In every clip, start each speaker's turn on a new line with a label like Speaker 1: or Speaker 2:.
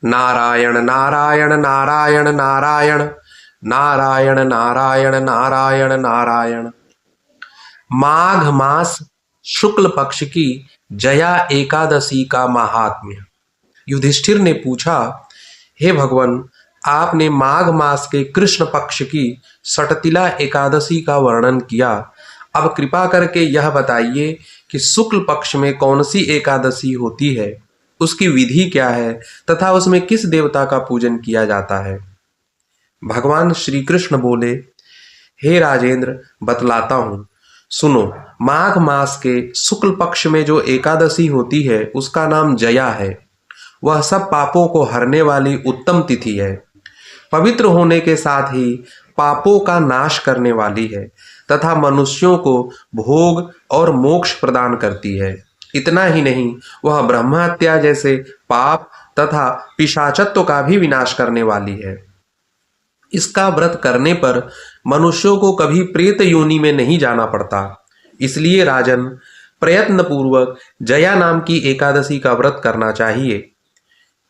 Speaker 1: नारायण नारायण नारायण नारायण नारायण नारायण नारायण नारायण। माघ मास शुक्ल पक्ष की जया एकादशी का महात्म्य। युधिष्ठिर ने पूछा, हे भगवान, आपने माघ मास के कृष्ण पक्ष की सटतिला एकादशी का वर्णन किया। अब कृपा करके यह बताइए कि शुक्ल पक्ष में कौन सी एकादशी होती है, उसकी विधि क्या है तथा उसमें किस देवता का पूजन किया जाता है। भगवान श्री कृष्ण बोले, हे राजेंद्र, बतलाता हूँ, सुनो। माघ मास के शुक्ल पक्ष में जो एकादशी होती है उसका नाम जया है। वह सब पापों को हरने वाली उत्तम तिथि है। पवित्र होने के साथ ही पापों का नाश करने वाली है तथा मनुष्यों को भोग और मोक्ष प्रदान करती है। इतना ही नहीं, वह ब्रह्महत्या जैसे पाप तथा पिशाचत्व का भी विनाश करने वाली है। इसका व्रत करने पर मनुष्यों को कभी प्रेत योनि में नहीं जाना पड़ता। इसलिए राजन, प्रयत्न पूर्वक जया नाम की एकादशी का व्रत करना चाहिए।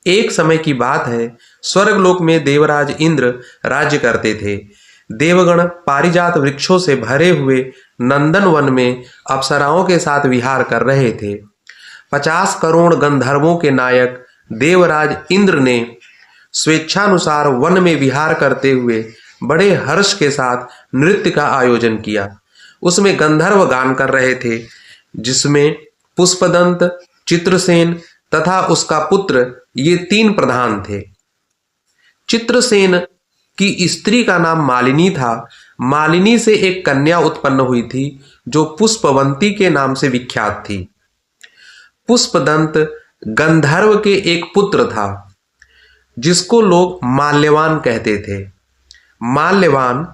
Speaker 1: एक समय की बात है, स्वर्गलोक में देवराज इंद्र राज्य करते थे। देवगण पारिजात वृक्षों से भरे हुए नंदन वन में अप्सराओं के साथ विहार कर रहे थे। 50 करोड़ गंधर्वों के नायक देवराज इंद्र ने स्वेच्छानुसार वन में विहार करते हुए बड़े हर्ष के साथ नृत्य का आयोजन किया। उसमें गंधर्व गान कर रहे थे, जिसमें पुष्पदंत, चित्रसेन तथा उसका पुत्र ये 3 प्रधान थे। चित्रसेन की स्त्री का नाम मालिनी था। मालिनी से एक कन्या उत्पन्न हुई थी जो पुष्पवंती के नाम से विख्यात थी। पुष्पदंत गंधर्व के एक पुत्र था जिसको लोग माल्यवान कहते थे। माल्यवान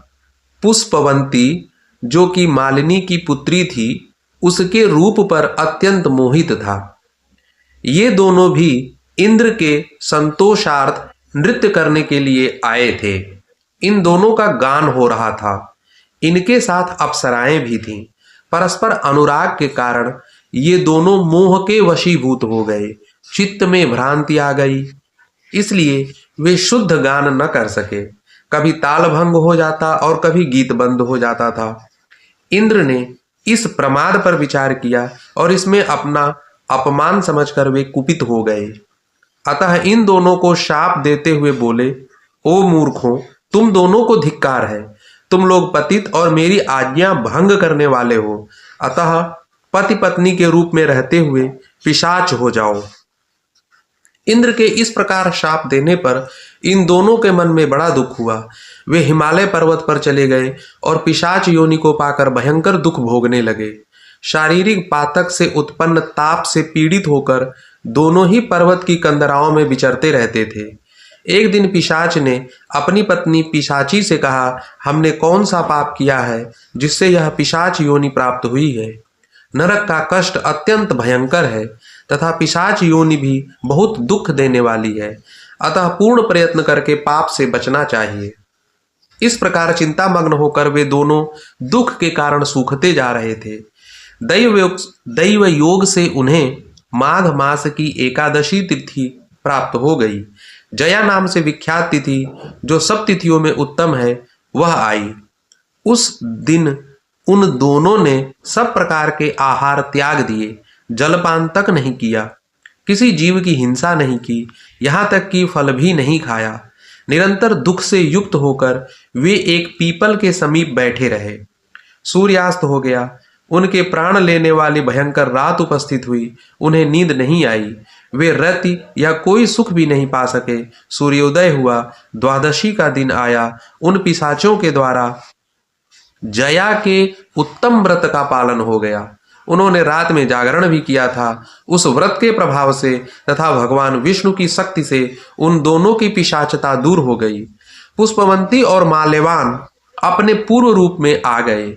Speaker 1: पुष्पवंती, जो कि मालिनी की पुत्री थी, उसके रूप पर अत्यंत मोहित था। ये दोनों भी इंद्र के संतोषार्थ नृत्य करने के लिए आए थे। इन दोनों का गान हो रहा था। इनके साथ अप्सराएं भी थीं। परस्पर अनुराग के कारण ये दोनों मोह के वशीभूत हो गए। चित्त में भ्रांति आ गई, इसलिए वे शुद्ध गान न कर सके। कभी ताल भंग हो जाता और कभी गीत बंद हो जाता था। इंद्र ने इस प्रमाद पर विचार किया और इसमें अपना अपमान समझकर वे कुपित हो गए। अतः इन दोनों को शाप देते हुए बोले, ओ मूर्खों, तुम दोनों को धिक्कार है। तुम लोग पतित और मेरी आज्ञा भंग करने वाले हो। अतः पति पत्नी के रूप में रहते हुए पिशाच हो जाओ। इंद्र के इस प्रकार शाप देने पर इन दोनों के मन में बड़ा दुख हुआ। वे हिमालय पर्वत पर चले गए और पिशाच योनि को पाकर भयंकर दुख भोगने लगे। शारीरिक पातक से उत्पन्न ताप से पीड़ित होकर दोनों ही पर्वत की कंदराओं में विचरते रहते थे। एक दिन पिशाच ने अपनी पत्नी पिशाची से कहा, हमने कौन सा पाप किया है जिससे यह पिशाच योनि प्राप्त हुई है। नरक का कष्ट अत्यंत भयंकर है तथा पिशाच योनि भी बहुत दुख देने वाली है। अतः पूर्ण प्रयत्न करके पाप से बचना चाहिए। इस प्रकार चिंतामग्न होकर वे दोनों दुख के कारण सूखते जा रहे थे। दैव योग से उन्हें माघ मास की एकादशी तिथि प्राप्त हो गई। जया नाम से विख्यात तिथि, जो सब तिथियों में उत्तम है, वह आई। उस दिन उन दोनों ने सब प्रकार के आहार त्याग दिए, जलपान तक नहीं किया, किसी जीव की हिंसा नहीं की, यहाँ तक कि फल भी नहीं खाया। निरंतर दुख से युक्त होकर वे एक पीपल के समीप बैठे रहे। सूर्यास्त हो गया। उनके प्राण लेने वाली भयंकर रात उपस्थित हुई। उन्हें नींद नहीं आई। वे रति या कोई सुख भी नहीं पा सके। सूर्योदय हुआ। द्वादशी का दिन आया। उन पिशाचों के द्वारा जया के उत्तम व्रत का पालन हो गया। उन्होंने रात में जागरण भी किया था। उस व्रत के प्रभाव से तथा भगवान विष्णु की शक्ति से उन दोनों की पिशाचता दूर हो गई। पुष्पवंती और माल्यवान अपने पूर्व रूप में आ गए।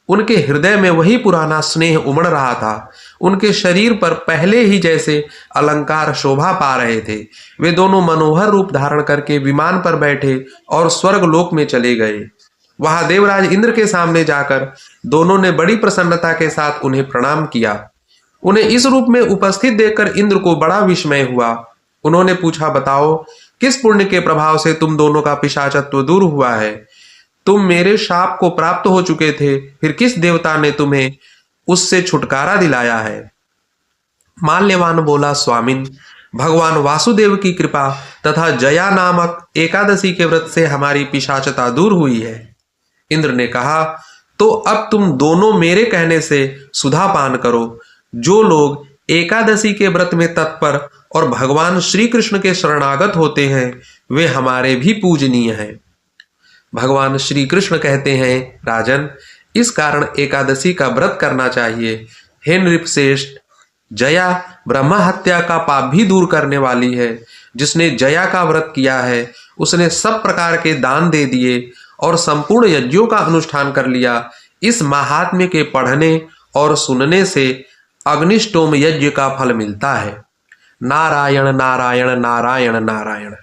Speaker 1: उनके हृदय में वही पुराना स्नेह उमड़ रहा था। उनके शरीर पर पहले ही जैसे अलंकार शोभा पा रहे थे। वे दोनों मनोहर रूप धारण करके विमान पर बैठे और स्वर्गलोक में चले गए। वहां देवराज इंद्र के सामने जाकर दोनों ने बड़ी प्रसन्नता के साथ उन्हें प्रणाम किया। उन्हें इस रूप में उपस्थित देखकर इंद्र को बड़ा विस्मय हुआ। उन्होंने पूछा, बताओ किस पुण्य के प्रभाव से तुम दोनों का पिशाचत्व दूर हुआ है? तुम मेरे शाप को प्राप्त हो चुके थे, फिर किस देवता ने तुम्हें उससे छुटकारा दिलाया है? माल्यवान बोला, स्वामिन, भगवान वासुदेव की कृपा तथा जया नामक एकादशी के व्रत से हमारी पिशाचता दूर हुई है। इंद्र ने कहा, तो अब तुम दोनों मेरे कहने से सुधा पान करो। जो लोग एकादशी के व्रत में तत्पर और भगवान श्री कृष्ण के शरणागत होते हैं वे हमारे भी पूजनीय हैं। भगवान श्री कृष्ण कहते हैं, राजन, इस कारण एकादशी का व्रत करना चाहिए। हे नृपश्रेष्ठ, जया ब्रह्म हत्या का पाप भी दूर करने वाली है। जिसने जया का व्रत किया है उसने सब प्रकार के दान दे दिए और संपूर्ण यज्ञों का अनुष्ठान कर लिया। इस महात्म्य के पढ़ने और सुनने से अग्निष्टोम यज्ञ का फल मिलता है। नारायण नारायण नारायण नारायण।